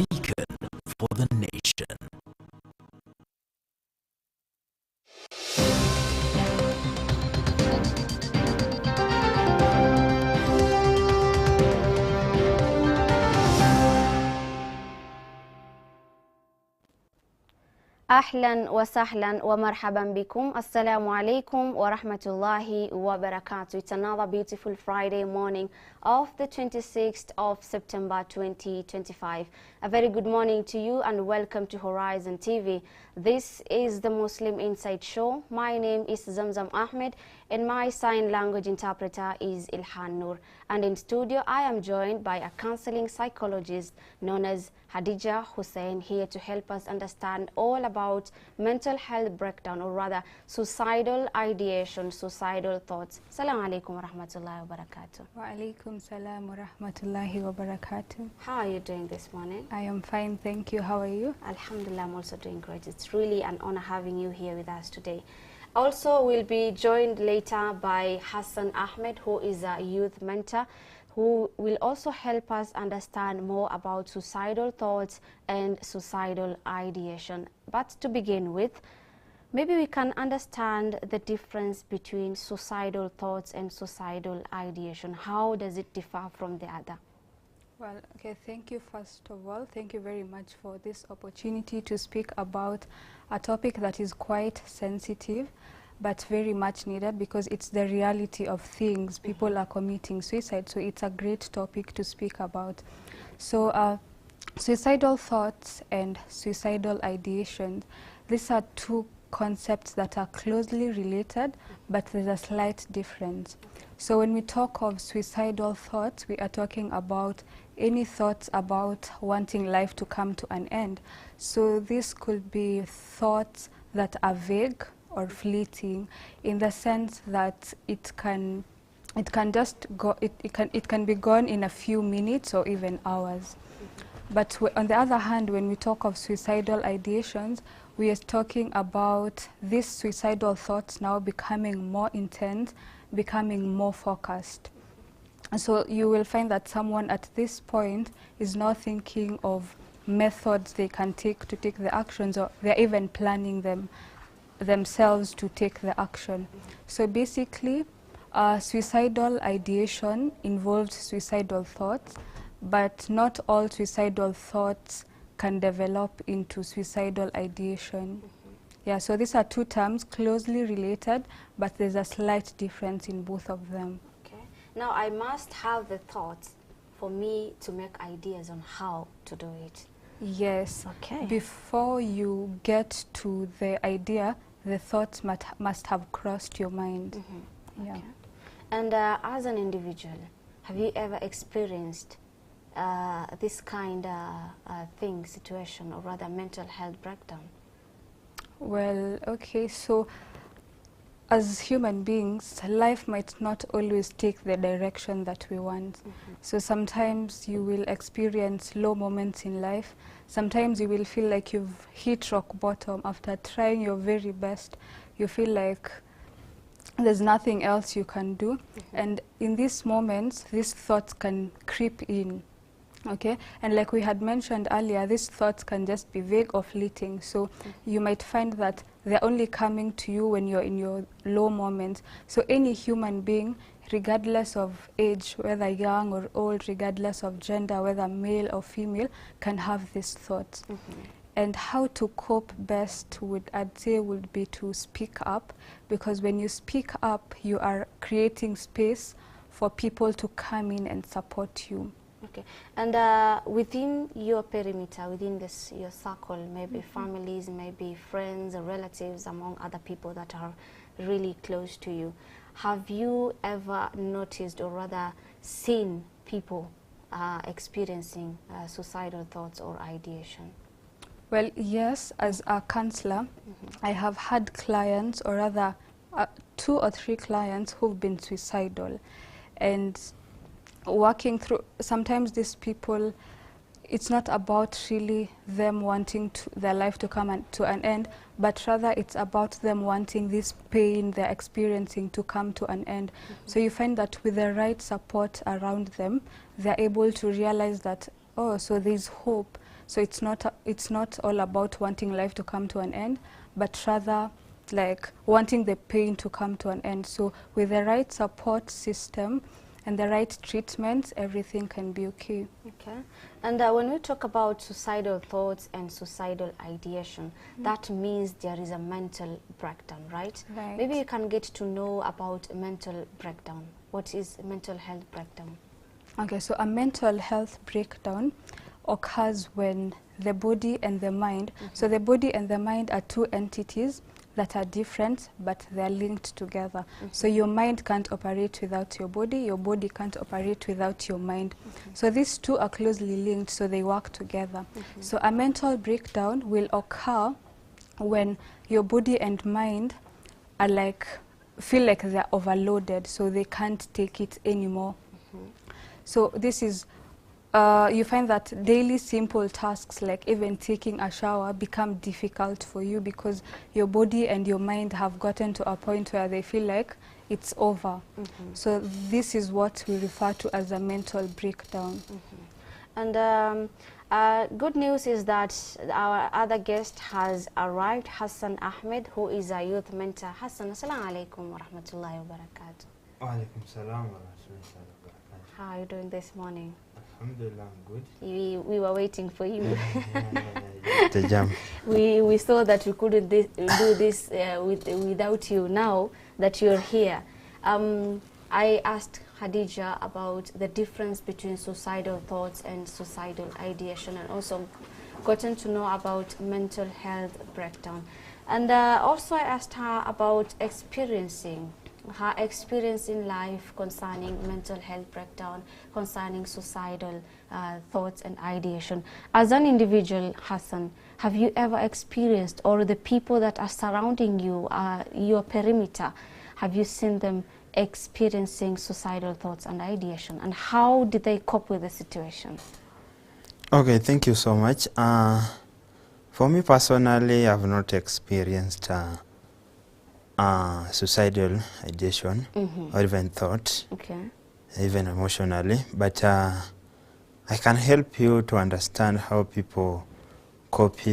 beacon for the nation. أهلا وسهلا ومرحبا بكم. Assalamu alaikum wa rahmatullahi wa barakatuh. It's another beautiful Friday morning of the 26th of September 2025. A very good morning to you and welcome to Horizon TV. This is the Muslim Insight Show. My name is Zamzam Ahmed and my sign language interpreter is Ilhan Noor. And in studio I am joined by a counseling psychologist known as Hadija Hussein, here to help us understand all about mental health breakdown, or rather suicidal ideation, suicidal thoughts. Assalamu alaikum wa rahmatullahi wa barakatuh. Wa alaikum salam wa rahmatullahi wa barakatuh. How are you doing this morning? I am fine, thank you. How are you? Alhamdulillah, I'm also doing great. It's really an honor having you here with us today. Also, we'll be joined later by Hassan Ahmed, who is a youth mentor, who will also help us understand more about suicidal thoughts and suicidal ideation. But to begin with, maybe we can understand the difference between suicidal thoughts and suicidal ideation. How does it differ from the other? Well, okay, thank you first of all. Thank you very much for this opportunity to speak about a topic that is quite sensitive but very much needed, because it's the reality of things. People are committing suicide, so it's a great topic to speak about. So suicidal thoughts and suicidal ideation, these are two concepts that are closely related, but there's a slight difference. So when we talk of suicidal thoughts, we are talking about any thoughts about wanting life to come to an end. So this could be thoughts that are vague or fleeting, in the sense that it can just go, it can be gone in a few minutes or even hours. But on the other hand, when we talk of suicidal ideations, we are talking about these suicidal thoughts now becoming more intense, becoming more focused. So you will find that someone at this point is now thinking of methods they can take to take the actions, or they're even planning themselves to take the action. So basically, suicidal ideation involves suicidal thoughts, but not all suicidal thoughts can develop into suicidal ideation. Yeah, so these are two terms closely related, but there's a slight difference in both of them. Okay. Now, I must have the thoughts for me to make ideas on how to do it. Yes. Okay. Before you get to the idea, the thoughts must have crossed your mind. Yeah. Okay. And as an individual, have you ever experienced this kind of situation, or rather mental health breakdown? Well, okay, so as human beings, life might not always take the direction that we want. So sometimes you will experience low moments in life. Sometimes you will feel like you've hit rock bottom. After trying your very best, you feel like there's nothing else you can do. And in these moments, these thoughts can creep in. Okay, and like we had mentioned earlier, these thoughts can just be vague or fleeting. So you might find that they're only coming to you when you're in your low moments. So any human being, regardless of age, whether young or old, regardless of gender, whether male or female, can have these thoughts. And how to cope best I'd say would be to speak up, because when you speak up, you are creating space for people to come in and support you. Okay, and within your perimeter, within your circle, maybe families, maybe friends or relatives, among other people that are really close to you, have you ever noticed, or rather seen, people experiencing suicidal thoughts or ideation? Well, yes, as a counselor, I have had clients, or rather 2 or 3 clients who've been suicidal, and working through, sometimes these people, it's not about really them wanting their life to come to an end, but rather it's about them wanting this pain they're experiencing to come to an end. So you find that with the right support around them, they're able to realize that oh, so there's hope. So it's not all about wanting life to come to an end, but rather like wanting the pain to come to an end. So with the right support system and the right treatments, everything can be okay. Okay. And when we talk about suicidal thoughts and suicidal ideation, that means there is a mental breakdown, right? Right. Maybe you can get to know about mental breakdown. What is mental health breakdown? Okay, so a mental health breakdown occurs when the body and the mind, so the body and the mind are two entities that are different, but they're linked together. So your mind can't operate without your body can't operate without your mind. So these two are closely linked, so they work together. So a mental breakdown will occur when your body and mind are like, feel like they're overloaded, so they can't take it anymore. So this is, you find that daily simple tasks like even taking a shower become difficult for you because your body and your mind have gotten to a point where they feel like it's over. So this is what we refer to as a mental breakdown. And good news is that our other guest has arrived, Hassan Ahmed, who is a youth mentor. Hassan, assalamu alaikum wa rahmatullahi wa barakatuh. Wa alaikum salam wa rahmatullahi wa barakatuh. How are you doing this morning? Alhamdulillah, I'm good. We were waiting for you. The jam. We saw that we couldn't do this without you. Now that you're here, I asked Khadija about the difference between suicidal thoughts and suicidal ideation, and also gotten to know about mental health breakdown. And also I asked her about her experience in life concerning mental health breakdown, concerning suicidal thoughts and ideation. As an individual, Hassan, have you ever experienced, or the people that are surrounding you, your perimeter, have you seen them experiencing suicidal thoughts and ideation, and how did they cope with the situation? Okay, thank you so much. For me personally, I've not experienced suicidal ideation or even thought, even emotionally, but I can help you to understand how people cope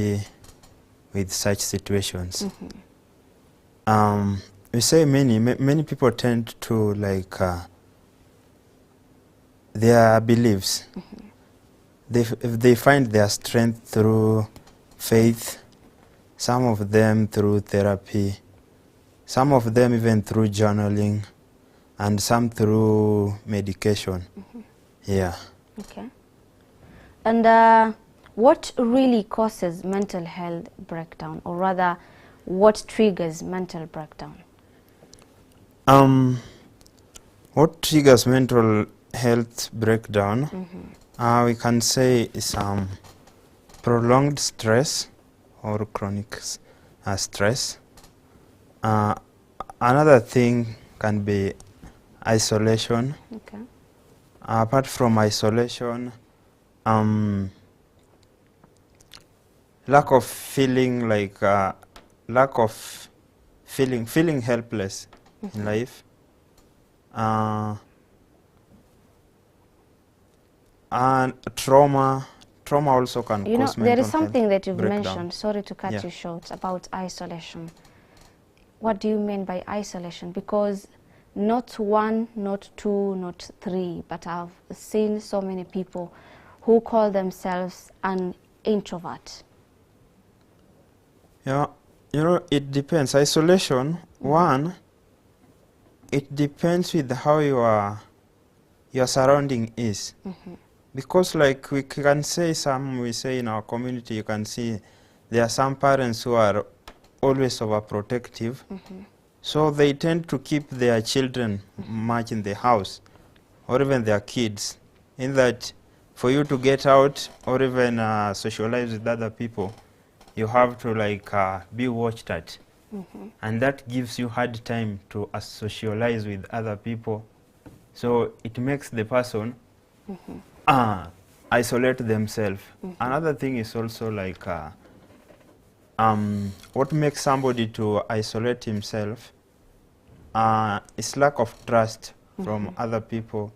with such situations. We say many people tend to like their beliefs. They find their strength through faith, some of them through therapy, some of them even through journaling, and some through medication. Yeah. Okay. And what really causes mental health breakdown, or rather, what triggers mental breakdown? What triggers mental health breakdown? We can say is prolonged stress or chronic stress. Another thing can be isolation. Okay. Apart from isolation, lack of feeling like feeling helpless in life. And trauma also can cause mental health. There is something that you've breakdown. mentioned, sorry to cut you short, about isolation. What do you mean by isolation? Because not one, not two, not three, but I've seen so many people who call themselves an introvert. Yeah, it depends. Isolation, one, it depends with how your surrounding is. Because like we say in our community, you can see there are some parents who are always overprotective. So they tend to keep their children much in the house, or even their kids, in that for you to get out or even socialize with other people, you have to like be watched at. And that gives you hard time to socialize with other people. So it makes the person isolate themselves. Another thing is also like what makes somebody to isolate himself is lack of trust from other people.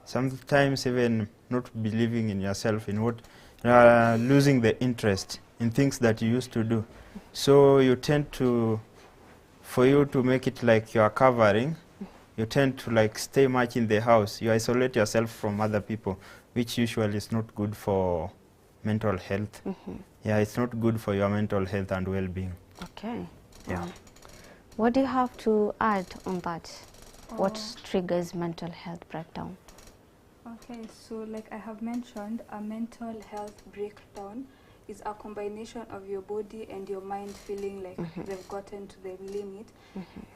Sometimes even not believing in yourself, in what, losing the interest in things that you used to do. So you tend to, for you to make it like you are covering, you tend to like stay much in the house. You isolate yourself from other people, which usually is not good for mental health. Yeah, it's not good for your mental health and well-being. Okay. Yeah. What do you have to add on that? What triggers mental health breakdown? Okay, so like I have mentioned, a mental health breakdown is a combination of your body and your mind feeling like they've gotten to the limit.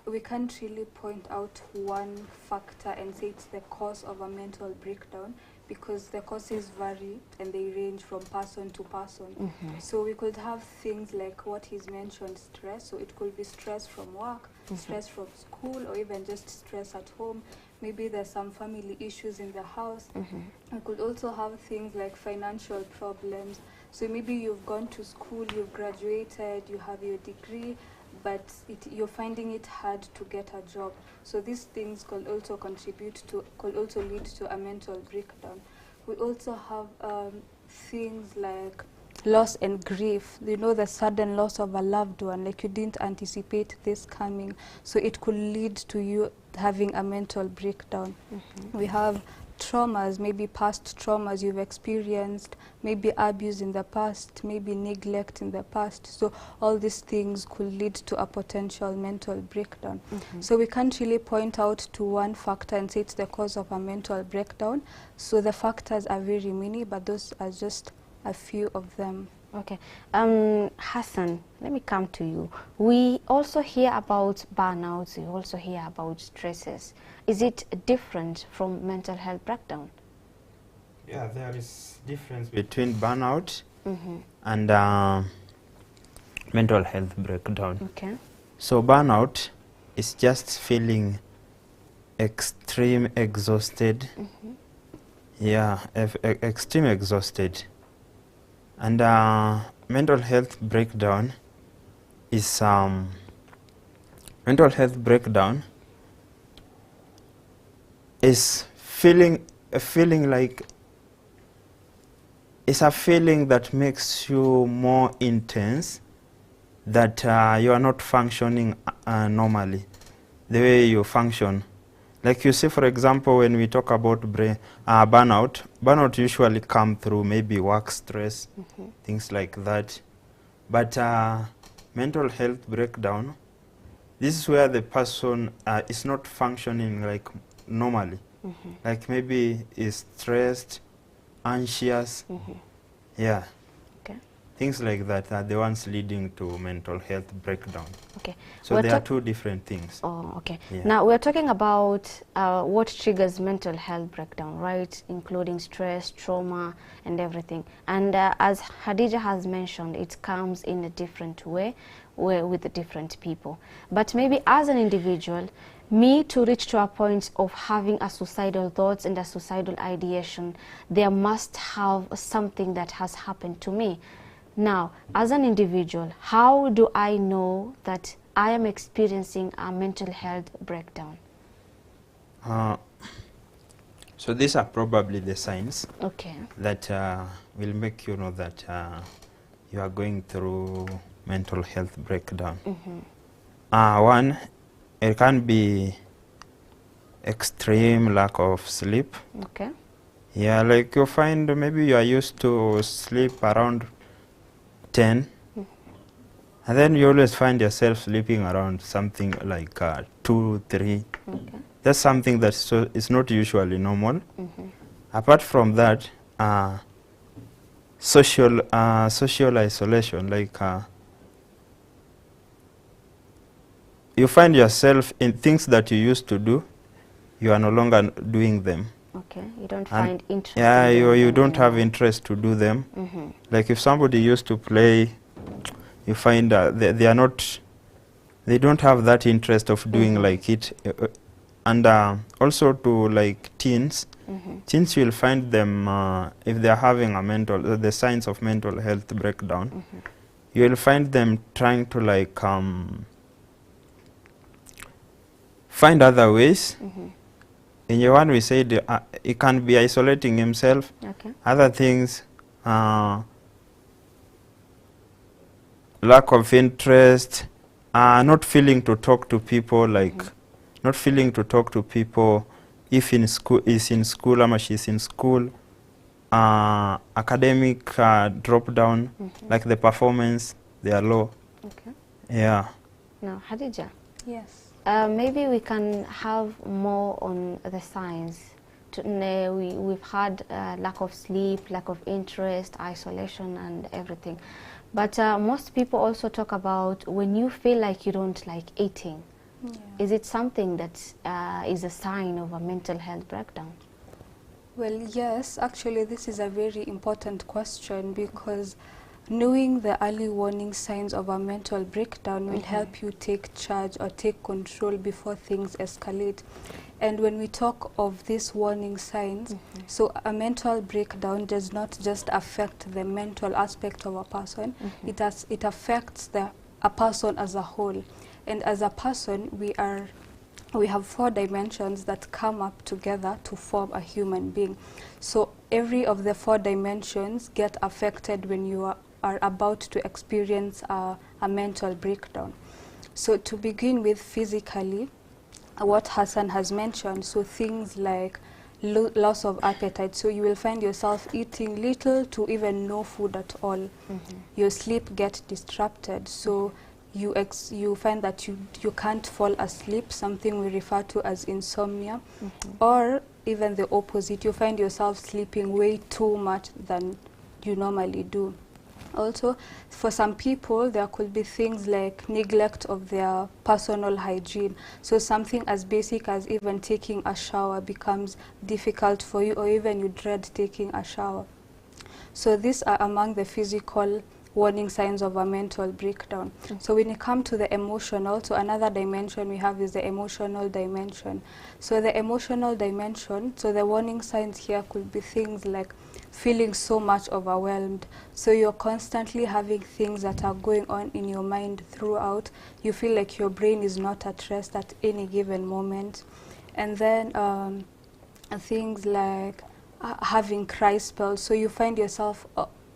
We can't really point out one factor and say it's the cause of a mental breakdown, because the causes vary and they range from person to person. So we could have things like what he's mentioned, stress. So it could be stress from work, stress from school, or even just stress at home. Maybe there's some family issues in the house. We could also have things like financial problems. So maybe you've gone to school, you've graduated, you have your degree, but you're finding it hard to get a job. So these things could also could also lead to a mental breakdown. We also have things like loss and grief. You know, the sudden loss of a loved one, like you didn't anticipate this coming. So it could lead to you having a mental breakdown. We have traumas, maybe past traumas you've experienced, maybe abuse in the past, maybe neglect in the past. So all these things could lead to a potential mental breakdown. So we can't really point out to one factor and say it's the cause of a mental breakdown. So the factors are very many, but those are just a few of them. Okay. Hassan, let me come to you. We also hear about burnouts, we also hear about stresses. Is it different from mental health breakdown? Yeah, there is difference between burnout and mental health breakdown. Okay. So burnout is just feeling extreme exhausted. Yeah, extreme exhausted. And mental health breakdown is feeling like, it's a feeling that makes you more intense, that you are not functioning normally the way you function. Like you see, for example, when we talk about burnout usually come through maybe work stress, things like that. But mental health breakdown, this is where the person is not functioning like normally. Like maybe is stressed, anxious, yeah. Things like that are the ones leading to mental health breakdown. Okay. So there are two different things. Oh, okay. Yeah. Now we're talking about what triggers mental health breakdown, right? Including stress, trauma, and everything. And as Khadija has mentioned, it comes in a different way with the different people. But maybe as an individual, me to reach to a point of having a suicidal thoughts and a suicidal ideation, there must have something that has happened to me. Now, as an individual, how do I know that I am experiencing a mental health breakdown? So these are probably the signs that will make you know that you are going through mental health breakdown. One, it can be extreme lack of sleep. Yeah, like you find maybe you are used to sleep around 10, and then you always find yourself sleeping around something like 2, 3. That's something that is not usually normal. Apart from that, social isolation, like you find yourself in things that you used to do, you are no longer doing them. You don't find interest. Yeah, you don't have interest to do them. Like if somebody used to play, you find they are not, they don't have that interest of doing like it. And also to like teens, teens will find them if they are having a the signs of mental health breakdown. You will find them trying to like find other ways in your one we said he can be isolating himself. Okay. Other things, lack of interest, not feeling to talk to people, like not feeling to talk to people if in school is in school or she's in school. Academic drop down, like the performance, they are low. Okay. Yeah. Now, Hadija. Yes. Maybe we can have more on the signs. We've had lack of sleep, lack of interest, isolation and everything. But most people also talk about when you feel like you don't like eating. Yeah. Is it something that is a sign of a mental health breakdown? Well, yes, actually this is a very important question, because knowing the early warning signs of a mental breakdown will help you take charge or take control before things escalate. And when we talk of these warning signs, so a mental breakdown does not just affect the mental aspect of a person, it affects a person as a whole. And as a person, we have 4 dimensions that come up together to form a human being. So every of the 4 dimensions get affected when you are about to experience a mental breakdown. So to begin with, physically, what Hassan has mentioned, so things like loss of appetite, so you will find yourself eating little to even no food at all. Your sleep gets disrupted, so you find that you can't fall asleep, something we refer to as insomnia. Or even the opposite, you find yourself sleeping way too much than you normally do. Also, for some people, there could be things like neglect of their personal hygiene. So something as basic as even taking a shower becomes difficult for you, or even you dread taking a shower. So these are among the physical warning signs of a mental breakdown. So when you come to the emotional, so another dimension we have is the emotional dimension. So the emotional dimension, so the warning signs here could be things like feeling so much overwhelmed. So you're constantly having things that are going on in your mind throughout. You feel like your brain is not at rest at any given moment. And then things like having cry spells. So you find yourself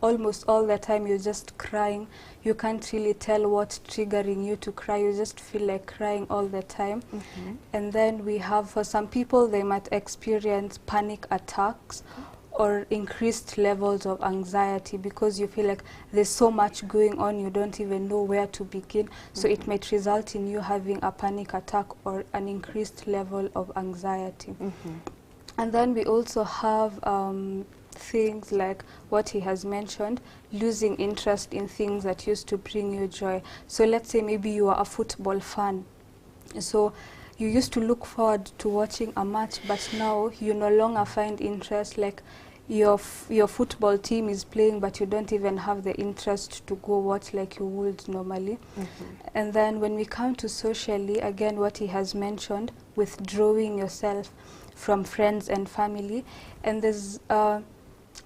almost all the time you're just crying. You can't really tell what's triggering you to cry. You just feel like crying all the time. And then we have, for some people, they might experience panic attacks or increased levels of anxiety, because you feel like there's so much going on, you don't even know where to begin. So it might result in you having a panic attack or an increased level of anxiety. And then we also have things like what he has mentioned, losing interest in things that used to bring you joy. So let's say maybe you are a football fan. So you used to look forward to watching a match, but now you no longer find interest. Like your football team is playing, but you don't even have the interest to go watch like you would normally. And then when we come to socially, again, what he has mentioned, withdrawing yourself from friends and family. And there's,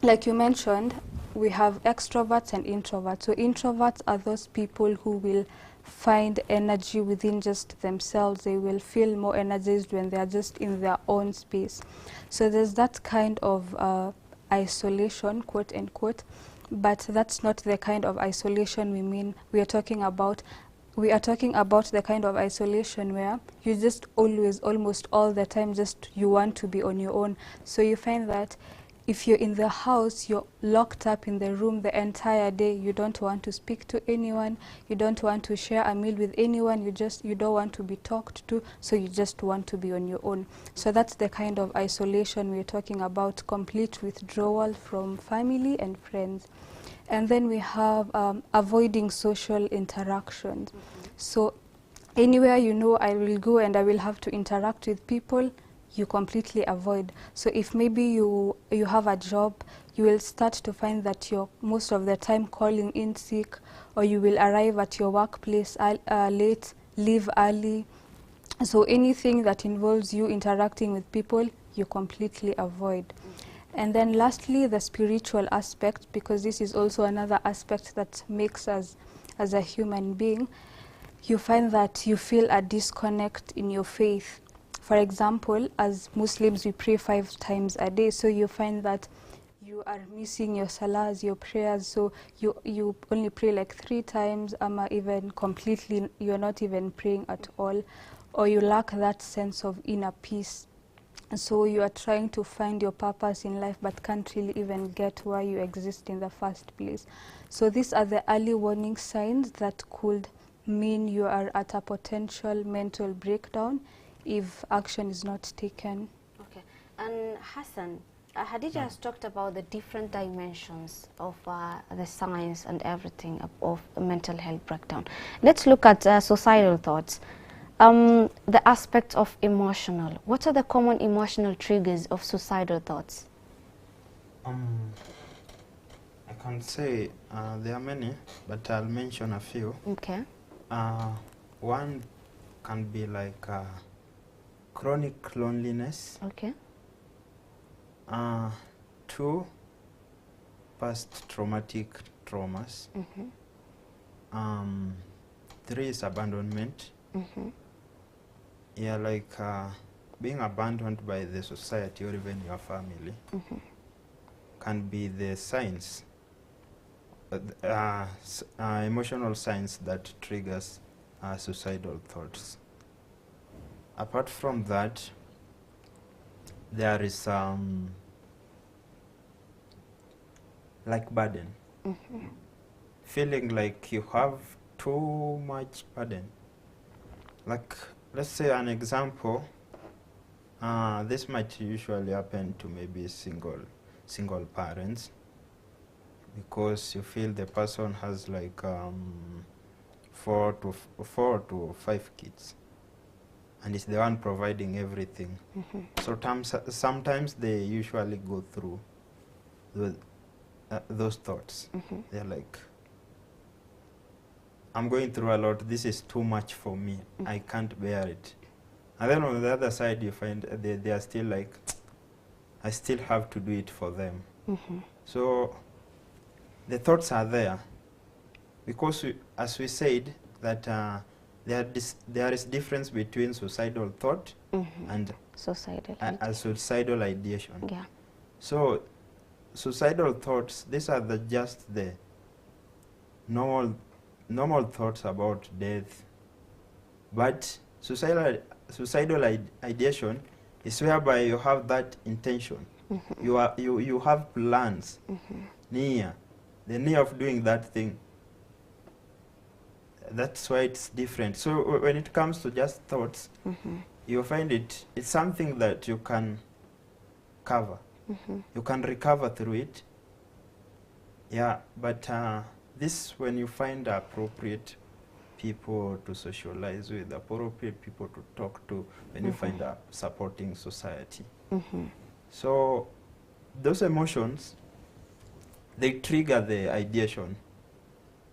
like you mentioned, we have extroverts and introverts. So introverts are those people who will find energy within just themselves. They will feel more energized when they are just in their own space. So there's that kind of isolation, quote unquote, but that's not the kind of isolation we mean. We are talking about the kind of isolation where you just always, almost all the time, just you want to be on your own. So you find that if you're in the house, you're locked up in the room the entire day. You don't want to speak to anyone. You don't want to share a meal with anyone. You don't want to be talked to. So you just want to be on your own. So that's the kind of isolation we're talking about, complete withdrawal from family and friends. And then we have avoiding social interactions. So anywhere you know I will go and I will have to interact with people, you completely avoid. So if maybe you have a job, you will start to find that you're most of the time calling in sick, or you will arrive at your workplace late, leave early. So anything that involves you interacting with people, you completely avoid. And then lastly, the spiritual aspect, because this is also another aspect that makes us as a human being. You find that you feel a disconnect in your faith. For example, as Muslims, we pray 5 times a day, so you find that you are missing your salahs, your prayers, so you only pray like 3 times, even completely you're not even praying at all, or you lack that sense of inner peace. So you are trying to find your purpose in life but can't really even get why you exist in the first place. So these are the early warning signs that could mean you are at a potential mental breakdown if action is not taken. Okay. And Hassan, Hadija has talked about the different dimensions of the science and everything of mental health breakdown. Let's look at societal thoughts. The aspect of emotional. What are the common emotional triggers of suicidal thoughts? I can't say there are many, but I'll mention a few. Okay. One can be like chronic loneliness. Okay. 2, past traumatic traumas. 3 is abandonment. Yeah, like being abandoned by the society or even your family can be the signs, emotional signs that triggers suicidal thoughts. Apart from that, there is like burden, feeling like you have too much burden. Like, let's say an example, this might usually happen to maybe single parents, because you feel the person has like 4 to 5 kids, and is the one providing everything. So sometimes they usually go through those thoughts. They're like, I'm going through a lot, this is too much for me, I can't bear it. And then on the other side you find they are still like, I still have to do it for them. So the thoughts are there, because as we said that there is difference between suicidal thought and suicidal ideation. Yeah. So suicidal thoughts, these are just the normal thoughts about death, but suicidal ideation is whereby you have that intention. You have plans, the near of doing that thing. That's why it's different. So when it comes to just thoughts, you find it's something that you can cover. You can recover through it. Yeah, but this, when you find appropriate people to socialize with, appropriate people to talk to, when you find a supporting society. So those emotions, they trigger the ideation,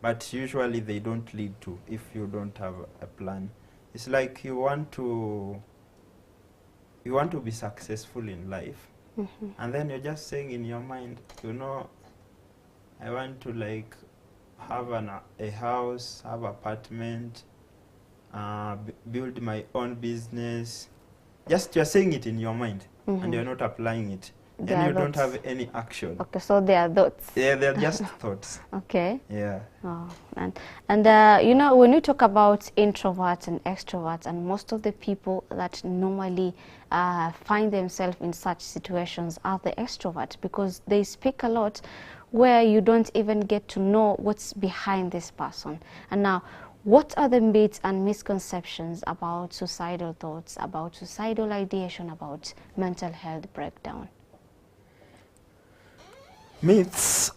but usually they don't lead to, if you don't have a plan. It's like you want to be successful in life, and then you're just saying in your mind, I want to like have a house, have apartment, build my own business. Just you're saying it in your mind, and you're not applying it. And you don't have any action. Okay, so they are thoughts. Yeah, they're just thoughts. Okay. Yeah. Oh, and when you talk about introverts and extroverts, and most of the people that normally find themselves in such situations are the extroverts, because they speak a lot where you don't even get to know what's behind this person. And now, what are the myths and misconceptions about suicidal thoughts, about suicidal ideation, about mental health breakdown? Myths.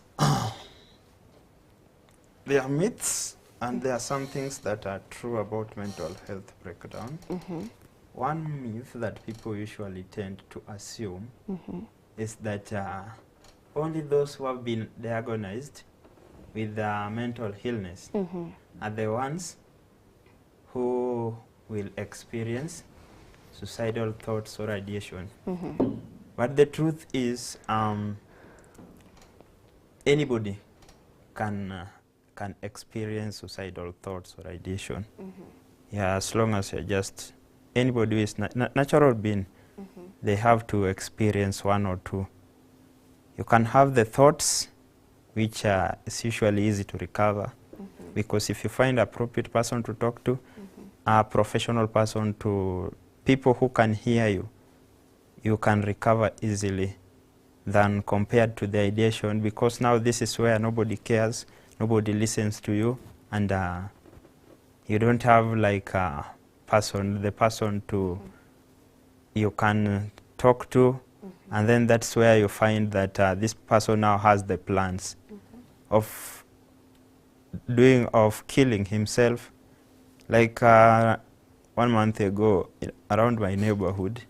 There are myths, and there are some things that are true about mental health breakdown. One myth that people usually tend to assume is that only those who have been diagnosed with mental illness are the ones who will experience suicidal thoughts or ideation. But the truth is, anybody can experience suicidal thoughts or ideation. Yeah, as long as you're just anybody who is natural being, they have to experience one or two. You can have the thoughts, which is usually easy to recover, because if you find a appropriate person to talk to, a professional person, to people who can hear you, you can recover easily than compared to the ideation, because now this is where nobody cares, nobody listens to you, and you don't have like a person, the person to you can talk to, and then that's where you find that this person now has the plans of killing himself. Like 1 month ago, around my neighborhood,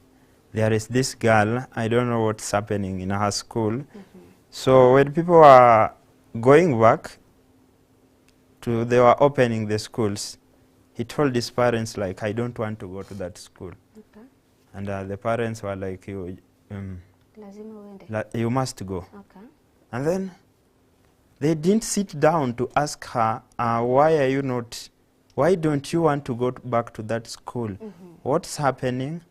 there is this girl, I don't know what's happening in her school. So when people are going back to, they were opening the schools, he told his parents, like, I don't want to go to that school. And the parents were like, you must go. And then they didn't sit down to ask her, why don't you want to go back to that school? What's happening?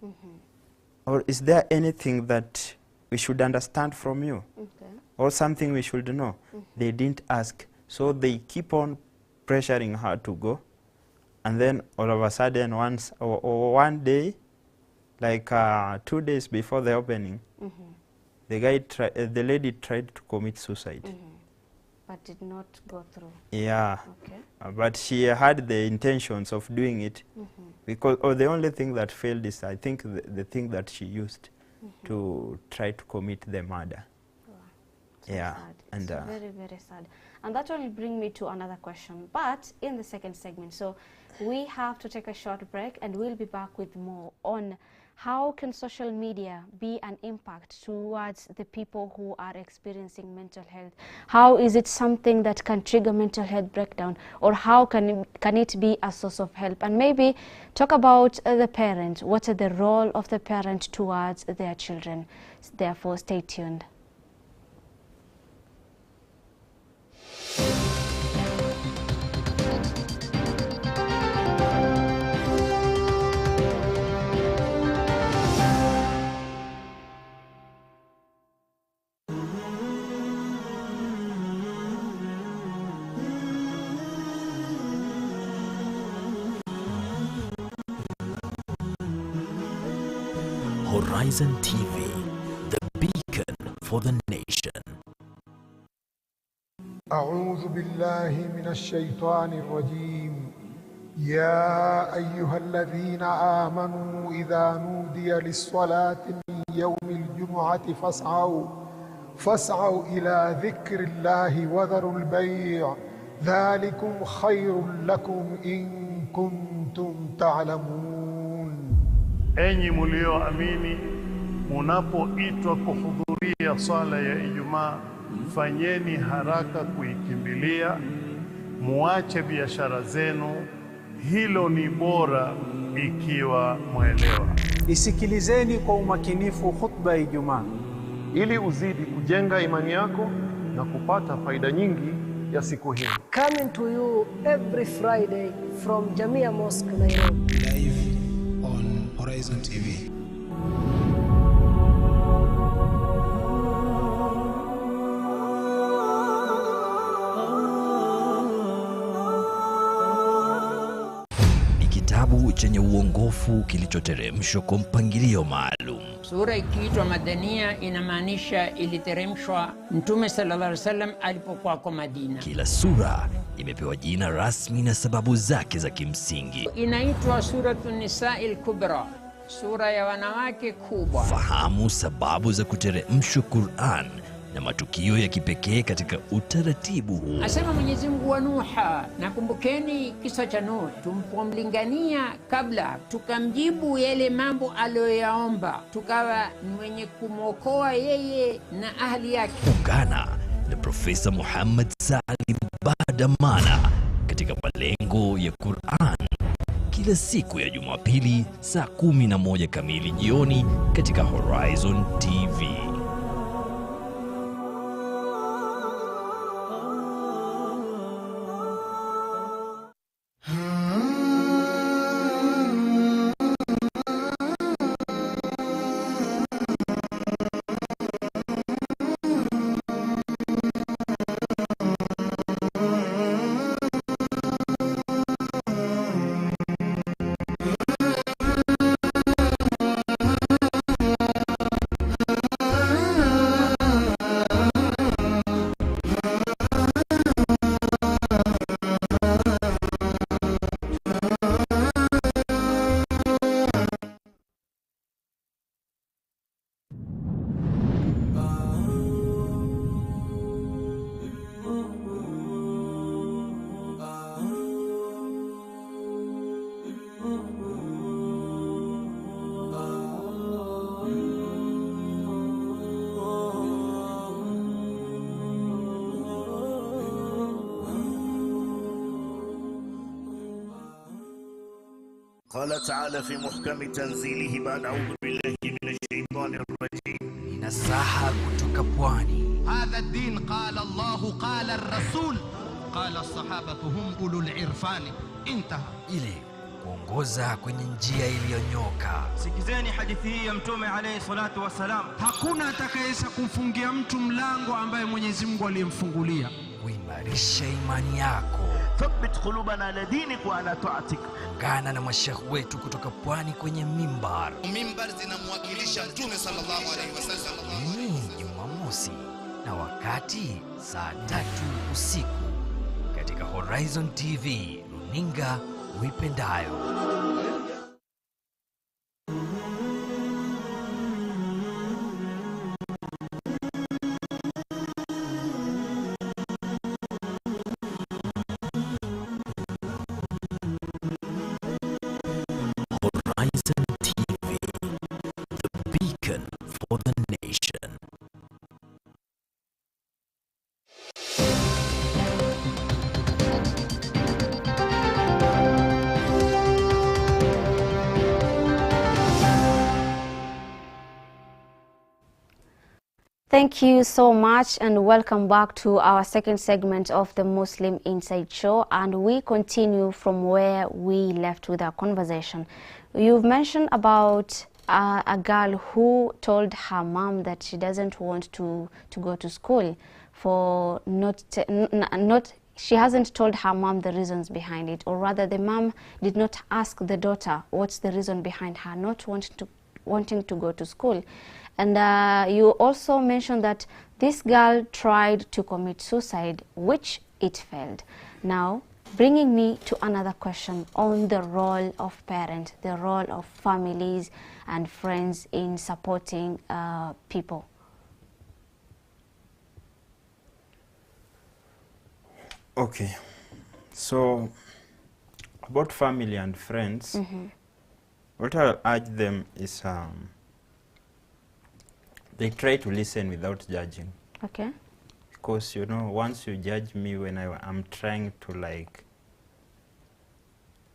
Or is there anything that we should understand from you? Or something we should know? They didn't ask. So they keep on pressuring her to go. And then all of a sudden, one day, like 2 days before the opening, the lady tried to commit suicide. But did not go through. Yeah. But she had the intentions of doing it, because the only thing that failed is, I think, the thing that she used to try to commit the murder. Wow. So yeah. Sad. And very, very sad. And that will bring me to another question, but in the second segment. So we have to take a short break, and we'll be back with more on how can social media be an impact towards the people who are experiencing mental health? How is it something that can trigger mental health breakdown, or how can it be a source of help? And maybe talk about the parent. What is the role of the parent towards their children? Therefore, stay tuned. Horizon TV, the beacon for the nation. أعوذ بالله من الشيطان الرجيم. يا أيها الذين آمنوا إذا نودي للصلاة من يوم الجمعة فاسعوا إلى ذكر الله وذروا البيع ذلكم خير لكم إن كنتم تعلمون. Enyi mlioamini, munapoitwa kuhudhuria swala ya Ijumaa, fanyeni haraka kuikimbilia, muache biashara zenu, hilo ni bora ikiwa mwelewa. Isikilizeni kwa umakinifu khutba ya Ijumaa ili uzidi kujenga imani yako na kupata faida nyingi ya siku hii. Coming to you every Friday from Jamia Mosque, Nairobi. Live on Horizon TV. Ni kitabu chenye uongofu kilichoteremshwa kwa mpangilio maalum. Sura ikiitwa Madania inamaanisha iliteremshwa Mtume sallallahu alaihi wasallam alipokuwa kwa Madina. Kila sura imepewa jina rasmi na sababu zake za kimsingi. Inaitwa Suratun Nisa'il Kubra, sura ya wanawake kubwa. Fahamu sababu za kuteremshwa Qur'an na matukio ya kipekee katika utaratibu huu. Asema Mwenyezi Mungu wa Nuha, nakumbukeni kisa cha Nuh, tumpomlingania kabla, tukamjibu yale mambo aliyoyaomba, tukawa mwenye kumwokoa yeye na ahli yake. Ungana na Profesa Muhammad Salim Badamana katika malengo ya Qur'an kila siku ya Jumapili saa 11 kamili jioni katika Horizon TV. قال تعالى في محكم تنزيله بعد أعوذ بالله من الشيطان الرجيم. Ninasaha kutoka pwani. هذا الدين قال الله قال الرسول قال الصحابة هم أولو العرفان. انتهى. Ili kuongoza kwenye njia iliyonyoka. Sikizeni hadithi hii ya Mtume alayhi salatu wasalam. Hakuna atakayeweza kumfungia mtu mlango ambaye Mwenyezi Mungu aliyemfungulia. Kuimarisha imani yako. Thabbit qulubana ala dinik wa ala ta'atik. Ungana na mashekh wetu kutoka pwani kwenye mimbar. Mimbar zinamwakilisha Mtume sallallahu alaihi wasallam. Ni Jumamosi na wakati saa 3 usiku katika Horizon TV, runinga uipendayo. Horizon TV, the beacon for the nation. Thank you so much and welcome back to our second segment of the Muslim Inside Show, and we continue from where we left with our conversation. You've mentioned about a girl who told her mom that she doesn't want to go to school for she hasn't told her mom the reasons behind it, or rather the mom did not ask the daughter what's the reason behind her not wanting to go to school. And you also mentioned that this girl tried to commit suicide, which it failed. Now, bringing me to another question on the role of parents, the role of families and friends in supporting people. Okay, so about family and friends, what I'll urge them is they try to listen without judging. Okay. Because, you know, once you judge me when I'm trying to, like,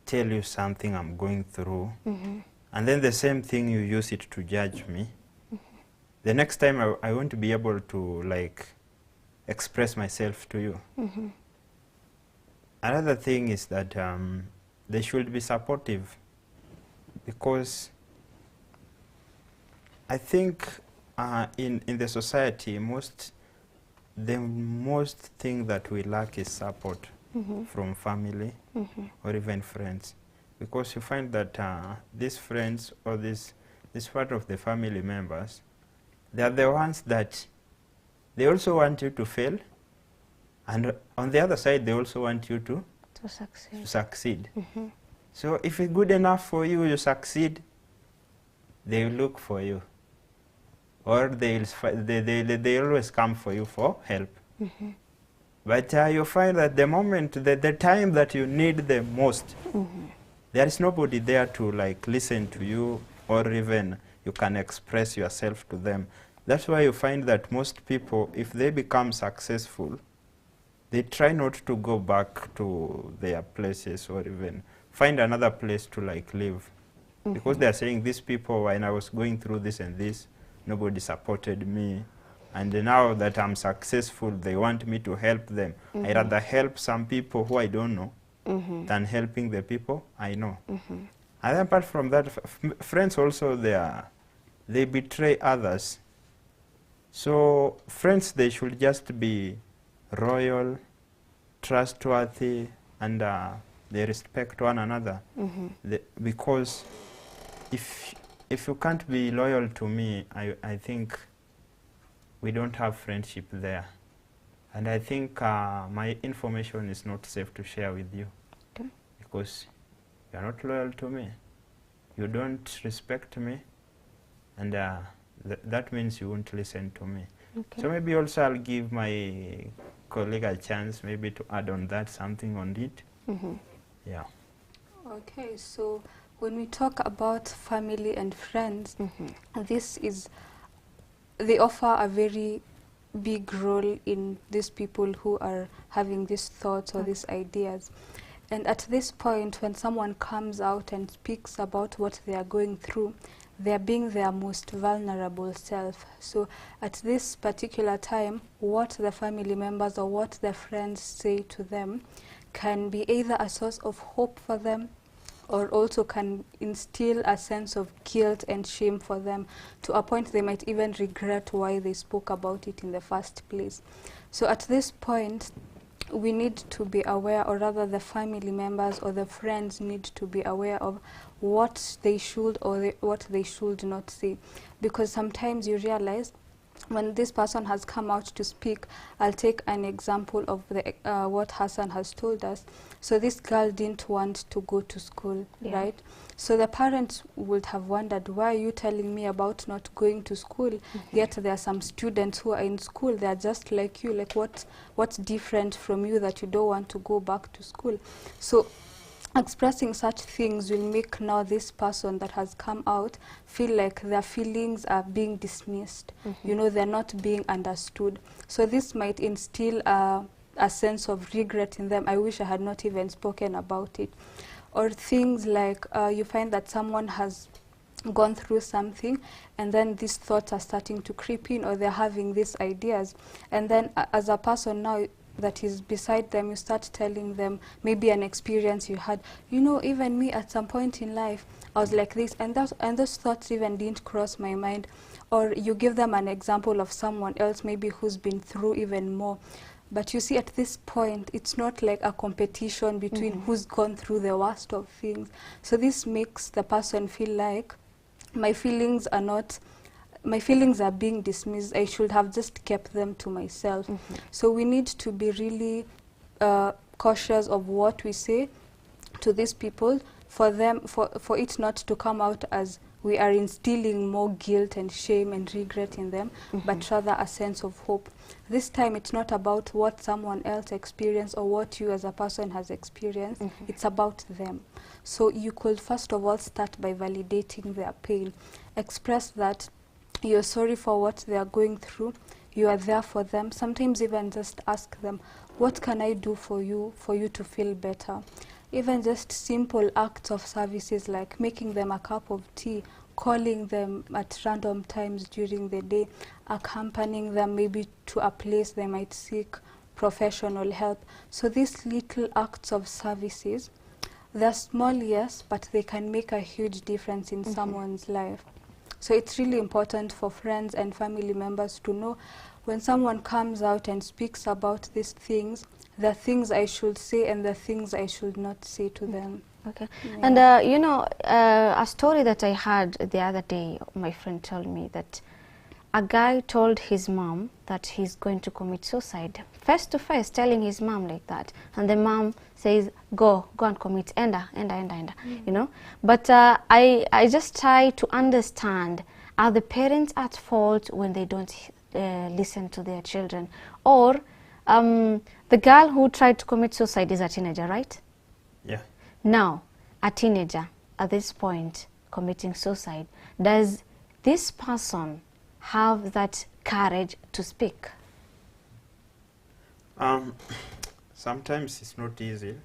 tell you something I'm going through, and then the same thing you use it to judge me, the next time I won't be able to, like, express myself to you. Another thing is that they should be supportive, because I think in the society, the most thing that we lack is support from family or even friends, because you find that these friends or this part of the family members, they are the ones that they also want you to fail, and on the other side they also want you to succeed. So if it's good enough for you, you succeed, they will look for you, or they always come for you for help. But you find that the moment, the time that you need the most, there is nobody there to, like, listen to you, or even you can express yourself to them. That's why you find that most people, if they become successful, they try not to go back to their places or even find another place to, like, live. Because they are saying, these people, when I was going through this and this, nobody supported me, and now that I'm successful, they want me to help them. I rather help some people who I don't know than helping the people I know. And apart from that, friends also, they betray others. So friends, they should just be loyal, trustworthy, and they respect one another. Because if you can't be loyal to me, I think we don't have friendship there. And I think my information is not safe to share with you. Because you are not loyal to me. You don't respect me. And that means you won't listen to me. So maybe also I'll give my colleague a chance maybe to add on that, something on it. Yeah. Okay, so when we talk about family and friends, they offer a very big role in these people who are having these thoughts or these ideas. And at this point, when someone comes out and speaks about what they are going through, they are being their most vulnerable self. So at this particular time, what the family members or what their friends say to them can be either a source of hope for them, or also can instill a sense of guilt and shame for them, to a point they might even regret why they spoke about it in the first place. So at this point, we need to be aware, or rather the family members or the friends need to be aware of what they should or what they should not say. Because sometimes you realize when this person has come out to speak, I'll take an example of the what Hassan has told us. So this girl didn't want to go to school, right? So the parents would have wondered, why are you telling me about not going to school? Yet there are some students who are in school, they are just like you. Like what's different from you that you don't want to go back to school? So expressing such things will make now this person that has come out feel like their feelings are being dismissed. You know, they're not being understood. So this might instill a sense of regret in them. I wish I had not even spoken about it. Or things like you find that someone has gone through something, and then these thoughts are starting to creep in, or they're having these ideas. And then as a person now that is beside them, you start telling them maybe an experience you had. You know, even me at some point in life, I was like this, and those thoughts even didn't cross my mind. Or you give them an example of someone else maybe who's been through even more. But you see, at this point, it's not like a competition between who's gone through the worst of things. So this makes the person feel like my feelings are being dismissed. I should have just kept them to myself. So we need to be really cautious of what we say to these people, for it not to come out as we are instilling more guilt and shame and regret in them, but rather a sense of hope. This time it's not about what someone else experienced or what you as a person has experienced. It's about them. So you could first of all start by validating their pain. Express that you're sorry for what they are going through. You are there for them. Sometimes even just ask them, what can I do for you to feel better? Even just simple acts of services like making them a cup of tea, calling them at random times during the day, accompanying them maybe to a place they might seek professional help. So these little acts of services, they're small, yes, but they can make a huge difference in someone's life. So it's really important for friends and family members to know when someone comes out and speaks about these things, the things I should say and the things I should not say to them. Okay. Yeah. And you know, a story that I heard the other day, my friend told me that a guy told his mom that he's going to commit suicide, face to face, telling his mom like that. And the mom says, go and commit, enda, you know. But I just try to understand, are the parents at fault when they don't listen to their children? Or the girl who tried to commit suicide is a teenager, right? Yeah. Now, a teenager at this point committing suicide, does this person have that courage to speak? Sometimes it's not easy,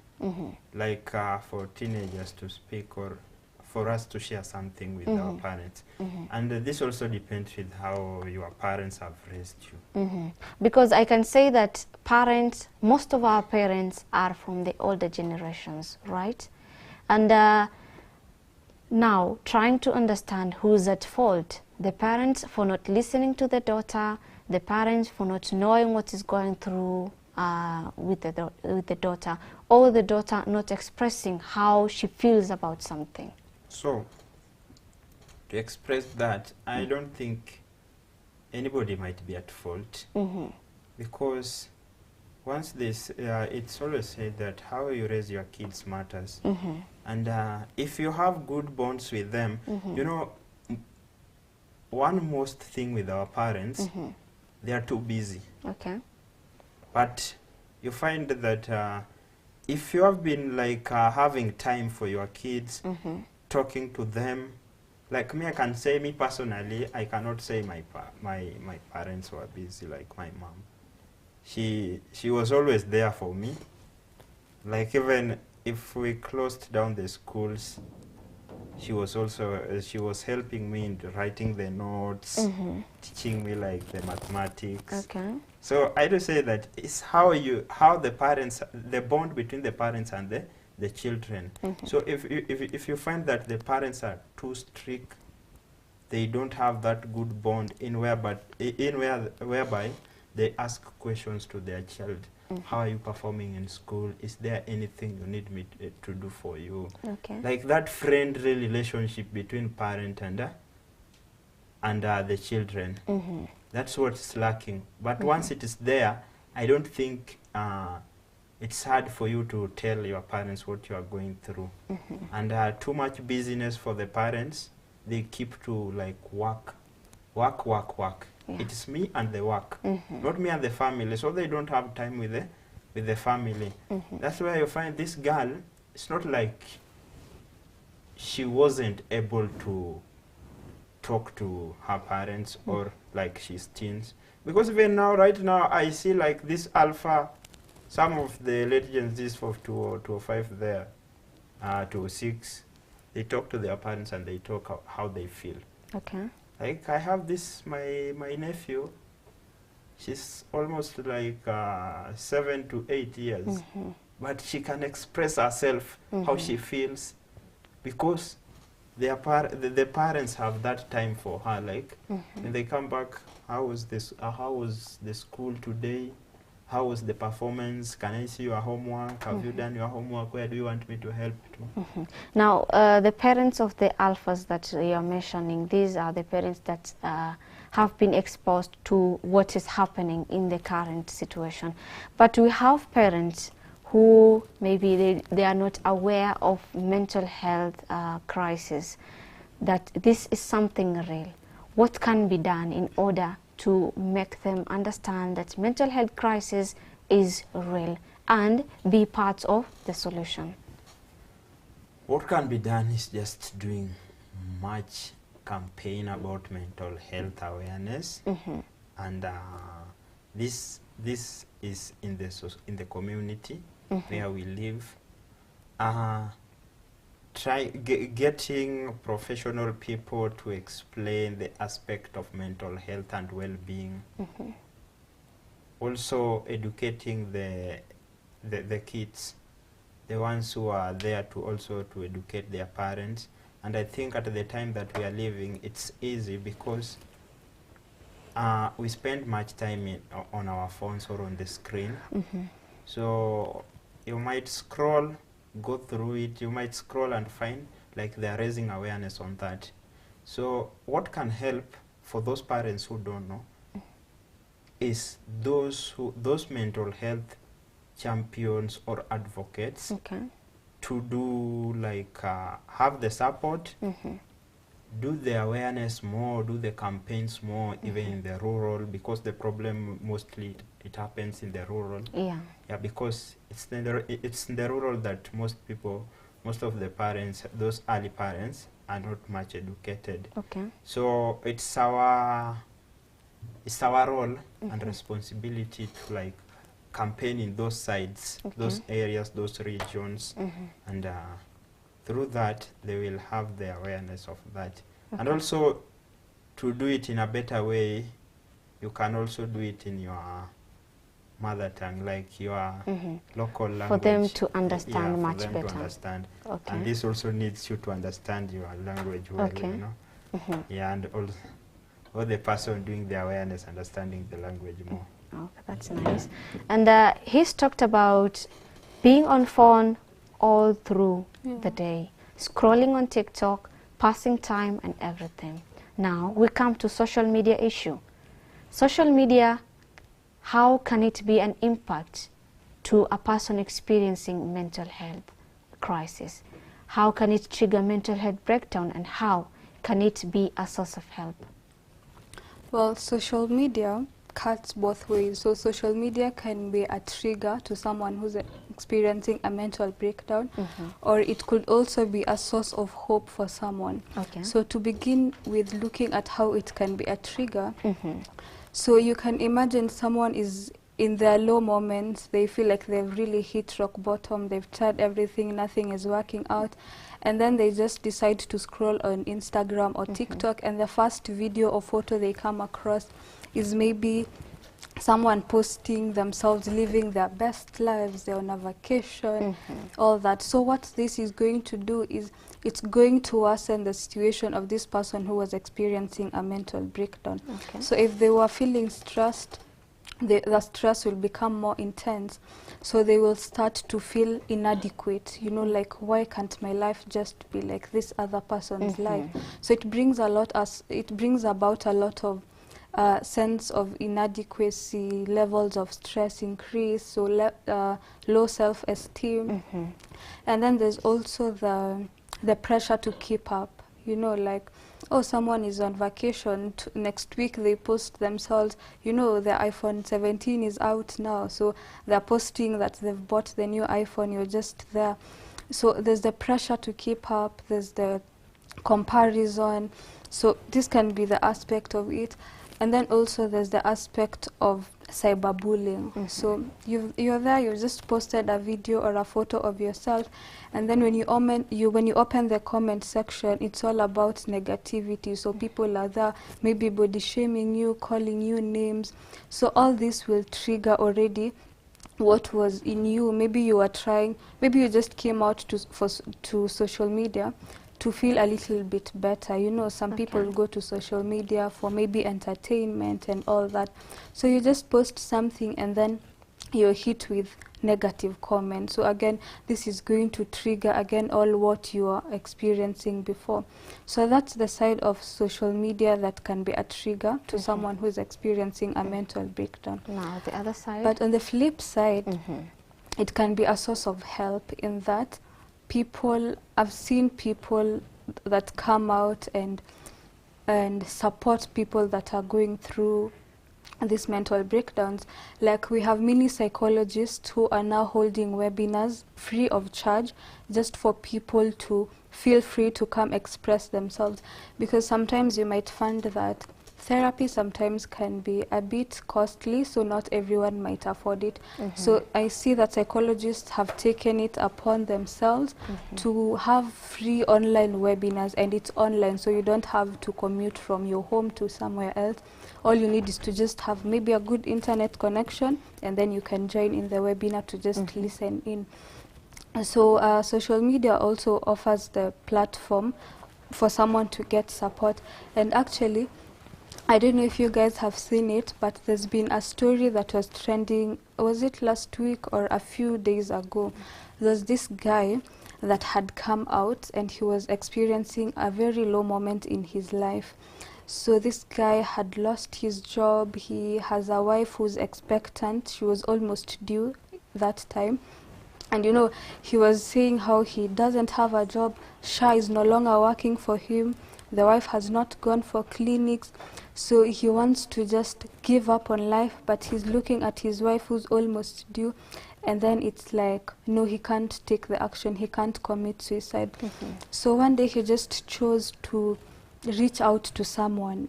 like for teenagers to speak or for us to share something with our parents. And this also depends with how your parents have raised you. Because I can say that parents, most of our parents are from the older generations, right? And now trying to understand who's at fault. The parents for not listening to the daughter, the parents for not knowing what is going through with the daughter, or the daughter not expressing how she feels about something. So, to express that, I don't think anybody might be at fault, because once this, it's always said that how you raise your kids matters. And if you have good bonds with them, you know, one most thing with our parents, they are too busy. Okay. But you find that if you have been like having time for your kids, talking to them, like me, I can say, me personally, I cannot say my parents were busy. Like my mom, she was always there for me. Like even if we closed down the schools, she was also she was helping me in writing the notes, teaching me like the mathematics. Okay. So I do say that it's how the parents, the bond between the parents and the children. So if you find that the parents are too strict, they don't have that good bond whereby they ask questions to their child. How are you performing in school? Is there anything you need me to do for you? Okay. Like that friendly relationship between parent and the children. That's what's lacking. But once it is there, I don't think it's hard for you to tell your parents what you are going through. And too much busyness for the parents. They keep to like work. Yeah. It is me and the work, not me and the family. So they don't have time with the family. That's why you find this girl. It's not like she wasn't able to talk to her parents or like she's teens. Because even now, right now, I see like this alpha. Some of the late Gen Zs of 205 there, 206, they talk to their parents and they talk how they feel. Okay. Like I have this, my nephew, she's almost like 7 to 8 years, but she can express herself, how she feels, because the parents have that time for her. Like when they come back, how was the school today? How was the performance? Can I see your homework? Have you done your homework? Where do you want me to help to? Now, the parents of the alphas that you're mentioning, these are the parents that have been exposed to what is happening in the current situation. But we have parents who maybe they are not aware of mental health crisis, that this is something real. What can be done in order to make them understand that mental health crisis is real and be part of the solution? What can be done is just doing much campaign about mental health awareness, and this is in the community where we live. Getting professional people to explain the aspect of mental health and well-being. Also educating the kids, the ones who are there to educate their parents. And I think at the time that we are living, it's easy because we spend much time on our phones or on the screen. So you might scroll, go through it, you might scroll and find like they are raising awareness on that. So what can help for those parents who don't know is those mental health champions or advocates to do like have the support, do the awareness more, do the campaigns more, even in the rural, because the problem mostly it happens in the rural. Because it's in the rural that most of the parents, those early parents, are not much educated. So it's our role and responsibility to like campaign in those sides, those areas, those regions, and through that they will have the awareness of that. And also to do it in a better way, you can also do it in your mother tongue, like your local language. For them to understand much for them better. To understand. And this also needs you to understand your language well, you know. And also or the person doing the awareness understanding the language more. Okay, that's nice. And he's talked about being on phone all through the day, scrolling on TikTok, passing time and everything. Now we come to social media issue. Social media, how can it be an impact to a person experiencing mental health crisis? How can it trigger mental health breakdown, and how can it be a source of help? Well, social media cuts both ways. So social media can be a trigger to someone who's experiencing a mental breakdown, or it could also be a source of hope for someone. So to begin with looking at how it can be a trigger, so you can imagine someone is in their low moments, they feel like they've really hit rock bottom, they've tried everything, nothing is working out, and then they just decide to scroll on Instagram or TikTok, and the first video or photo they come across is maybe someone posting themselves living their best lives, they're on a vacation, all that. So what this is going to do is it's going to worsen the situation of this person who was experiencing a mental breakdown. So if they were feeling stressed, the stress will become more intense. So they will start to feel inadequate, you know, like, why can't my life just be like this other person's life? So it brings about a lot of sense of inadequacy, levels of stress increase, so low self-esteem. And then there's also the pressure to keep up, you know, like, oh, someone is on vacation, next week they post themselves, you know, the iPhone 17 is out now, so they're posting that they've bought the new iPhone, you're just there. So there's the pressure to keep up, there's the comparison, so this can be the aspect of it. And then also there's the aspect of cyberbullying. So you're there, you just posted a video or a photo of yourself, and then when you open the comment section, it's all about negativity. So people are there, maybe body shaming you, calling you names. So all this will trigger already what was in you. Maybe you were trying, maybe you just came out to social media to feel a little bit better. You know, some people go to social media for maybe entertainment and all that. So you just post something and then you're hit with negative comments. So again, this is going to trigger again all what you are experiencing before. So that's the side of social media that can be a trigger to someone who is experiencing a mental breakdown. Now the other side. But on the flip side, it can be a source of help in that I've seen people that come out and support people that are going through these mental breakdowns. Like, we have many psychologists who are now holding webinars free of charge just for people to feel free to come express themselves, because sometimes you might find that therapy sometimes can be a bit costly, so not everyone might afford it. So I see that psychologists have taken it upon themselves to have free online webinars, and it's online, so you don't have to commute from your home to somewhere else. All you need is to just have maybe a good internet connection, and then you can join in the webinar to just listen in. So social media also offers the platform for someone to get support. And actually, I don't know if you guys have seen it, but there's been a story that was trending, was it last week or a few days ago? There's this guy that had come out and he was experiencing a very low moment in his life. So this guy had lost his job, he has a wife who's expectant, she was almost due that time. And you know, he was saying how he doesn't have a job, Sha is no longer working for him, the wife has not gone for clinics, so he wants to just give up on life, but he's looking at his wife who's almost due, and then it's like, no, he can't take the action, he can't commit suicide. So one day he just chose to reach out to someone,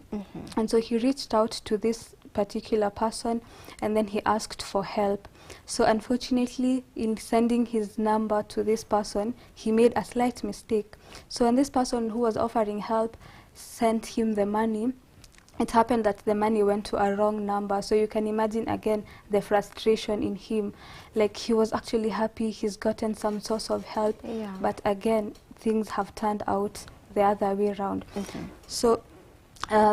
and so he reached out to this particular person, and then he asked for help. So unfortunately, in sending his number to this person, he made a slight mistake. So when this person who was offering help sent him the money, it happened that the money went to a wrong number. So you can imagine again the frustration in him. Like, he was actually happy he's gotten some source of help, but again things have turned out the other way around. So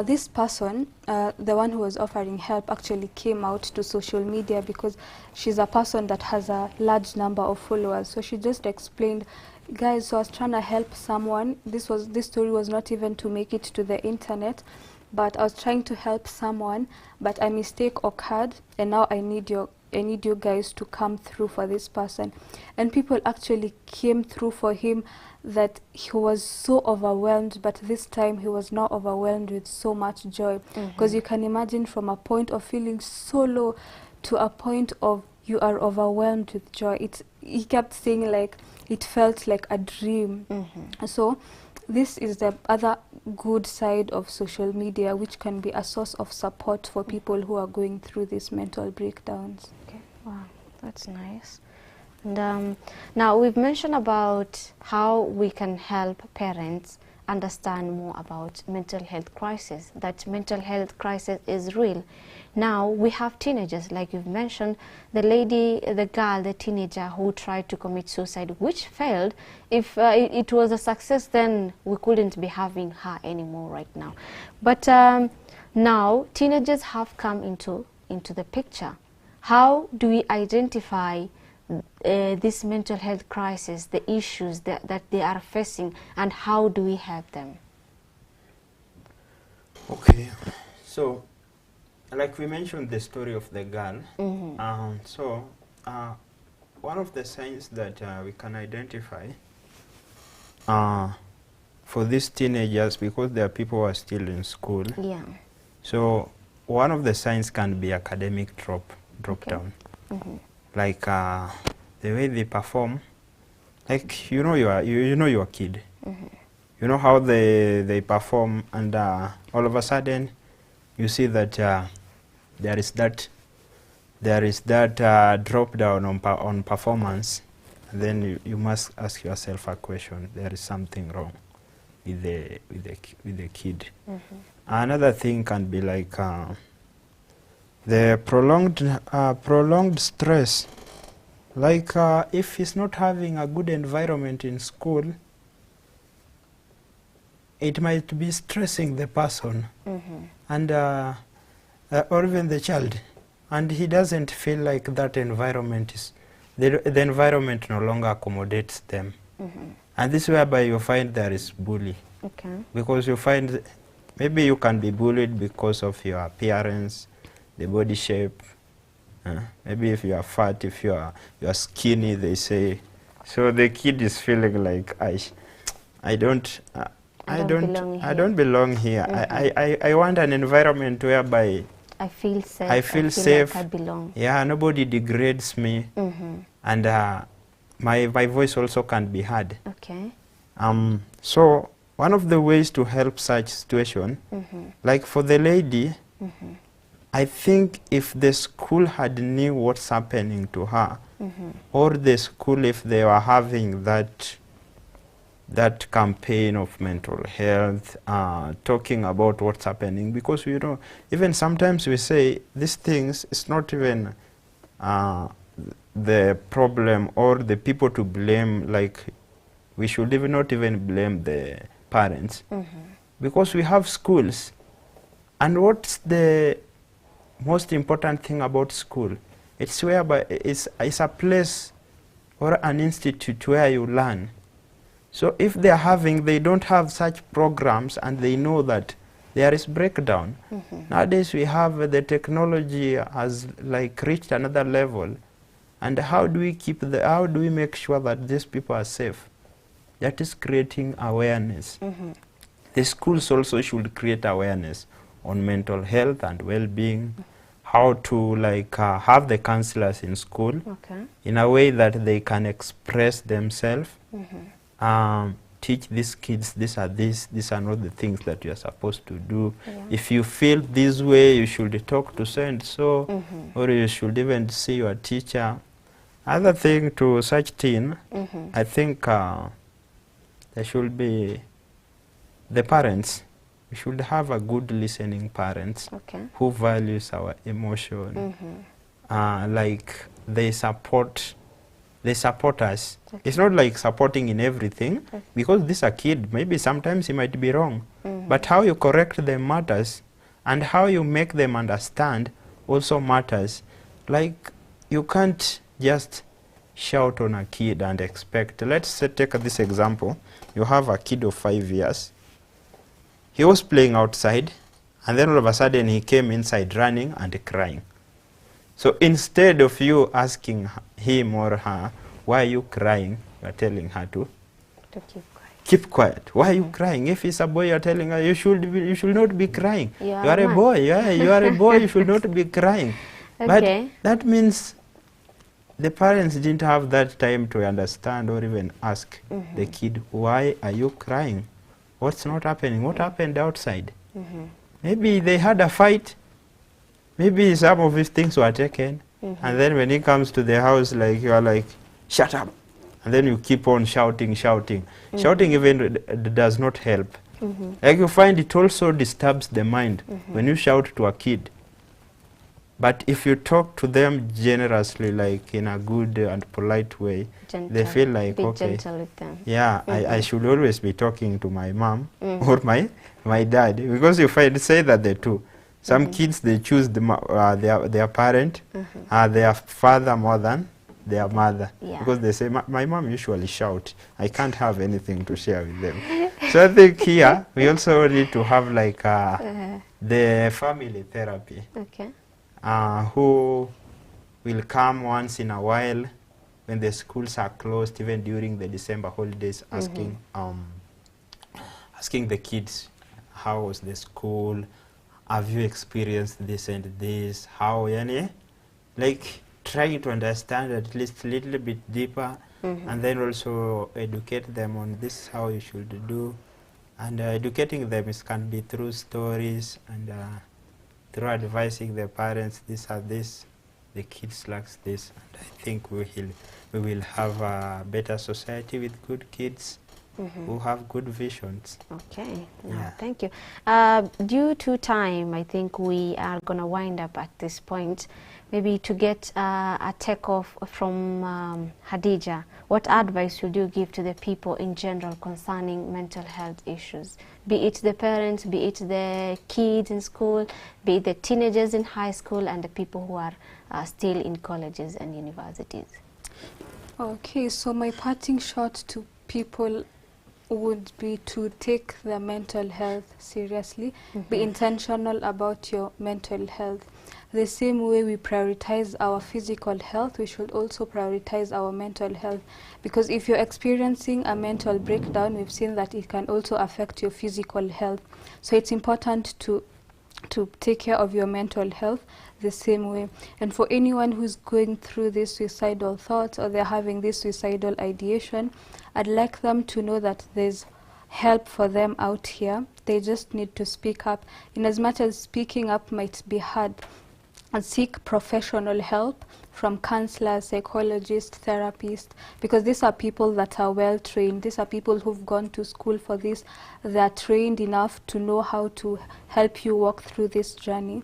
this person, the one who was offering help, actually came out to social media because she's a person that has a large number of followers. So she just explained, guys, so I was trying to help someone. This story was not even to make it to the internet, but I was trying to help someone, but a mistake occurred, and now I need you guys to come through for this person. And people actually came through for him, that he was so overwhelmed, but this time he was not overwhelmed with so much joy, because you can imagine from a point of feeling so low to a point of you are overwhelmed with joy. He kept saying like it felt like a dream. So this is the other good side of social media, which can be a source of support for people who are going through these mental breakdowns. Okay, wow, that's nice. And now we've mentioned about how we can help parents understand more about mental health crisis, that mental health crisis is real. Now we have teenagers, like you've mentioned, the teenager who tried to commit suicide, which failed. If it was a success, then we couldn't be having her anymore right now. But now teenagers have come into the picture. How do we identify this mental health crisis, the issues that they are facing, and how do we help them? Okay, so like we mentioned the story of the girl. One of the signs that we can identify for these teenagers, because there are people who are still in school. Yeah. So one of the signs can be academic drop down. Like the way they perform, like you know your kid. You know how they perform, and all of a sudden you see that there is that drop down on performance, and then you must ask yourself a question. There is something wrong with the kid. Another thing can be like the prolonged stress. Like if he's not having a good environment in school, it might be stressing the person and or even the child, and he doesn't feel like that environment is the environment no longer accommodates them. And this is whereby you find there is bully. Because you find maybe you can be bullied because of your appearance, the body shape. Maybe if you are fat, if you are skinny, they say. So the kid is feeling like I don't belong here. I want an environment whereby I feel safe. Like I belong. Yeah, nobody degrades me, and my voice also can be heard. Okay. So one of the ways to help such situation, like for the lady, I think if the school had knew what's happening to her, or the school, if they were having that campaign of mental health, talking about what's happening, because you know, even sometimes we say these things, it's not even the problem or the people to blame. Like we should even not even blame the parents, because we have schools, and what's the most important thing about school? It's whereby it's a place or an institute where you learn. So if they don't have such programs, and they know that there is breakdown. Nowadays we have the technology has like reached another level, and how do we make sure that these people are safe? That is creating awareness. The schools also should create awareness on mental health and well-being, how to like have the counselors in school in a way that they can express themselves, teach these kids these are not the things that you are supposed to do. If you feel this way, you should talk to so and so, or you should even see your teacher. Other thing to such teen, I think there should be the parents. We should have a good listening parents who values our emotion. Like they support us. It's not like supporting in everything, because this a kid, maybe sometimes he might be wrong, but how you correct them matters, and how you make them understand also matters. Like you can't just shout on a kid and expect. Let's say, take this example. You have a kid of 5 years. He was playing outside, and then all of a sudden he came inside running and crying. So instead of you asking him or her, why are you crying? You are telling her to keep quiet. Why are you crying? If it's a boy, you are telling her, you should not be crying. You are a boy. Yeah, you are a boy. You should not be crying. But that means the parents didn't have that time to understand or even ask the kid, why are you crying? what's not happening? What happened outside? Maybe they had a fight. Maybe some of his things were taken. And then when he comes to the house, like, you are like, shut up. And then you keep on shouting. Shouting even does not help. Like, you find it also disturbs the mind when you shout to a kid. But if you talk to them generously, like in a good and polite way, they feel like, okay, gentle with them. Yeah, I should always be talking to my mom or my dad, because you find, say that they do. Some kids, they choose their parent, their father more than their mother, because they say, my mom usually shout. I can't have anything to share with them. So I think here we also need to have like the family therapy. Okay. Who will come once in a while when the schools are closed, even during the December holidays, asking the kids, how was the school? Have you experienced this and this? How, yani? Like, trying to understand at least a little bit deeper, and then also educate them on this, how you should do. And educating them can be through stories and through advising the parents, this or this, the kids lacks this. And I think we will have a better society with good kids who have good visions. Okay, thank you. Due to time, I think we are going to wind up at this point. Maybe to get a take-off from Hadija, what advice would you give to the people in general concerning mental health issues? Be it the parents, be it the kids in school, be it the teenagers in high school, and the people who are still in colleges and universities. Okay, so my parting shot to people would be to take their mental health seriously, be intentional about your mental health. The same way we prioritize our physical health, we should also prioritize our mental health, because if you're experiencing a mental breakdown, we've seen that it can also affect your physical health. So it's important to take care of your mental health the same way. And for anyone who's going through these suicidal thoughts, or they're having this suicidal ideation, I'd like them to know that there's help for them out here. They just need to speak up. In as much as speaking up might be hard, and seek professional help from counselors, psychologists, therapists, because these are people that are well trained. These are people who've gone to school for this. They're trained enough to know how to help you walk through this journey.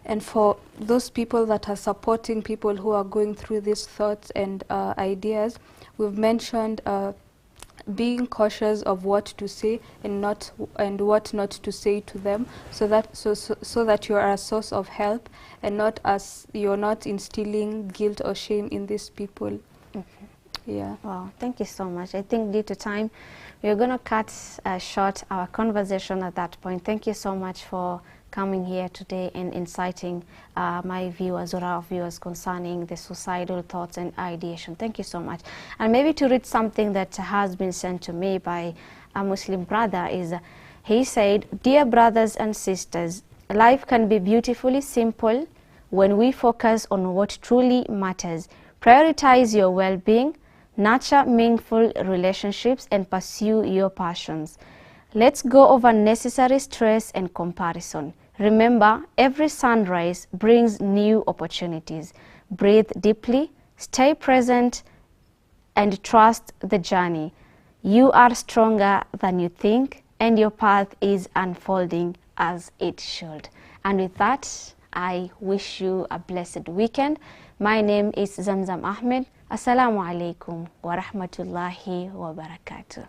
And for those people that are supporting people who are going through these thoughts and ideas, we've mentioned being cautious of what to say and what not to say to them, so that you are a source of help, and you're not instilling guilt or shame in these people. Yeah. Wow, thank you so much. I think due to time, we're going to cut short our conversation at that point. Thank you so much for coming here today and inciting my viewers or our viewers concerning the suicidal thoughts and ideation. Thank you so much. And maybe to read something that has been sent to me by a Muslim brother is, he said, "Dear brothers and sisters, life can be beautifully simple when we focus on what truly matters. Prioritize your well-being, nurture meaningful relationships, and pursue your passions. Let's go over unnecessary stress and comparison. Remember, every sunrise brings new opportunities. Breathe deeply, stay present, and trust the journey. You are stronger than you think, and your path is unfolding as it should." And with that, I wish you a blessed weekend. My name is Zamzam Ahmed. Assalamu alaikum wa rahmatullahi wa barakatuh.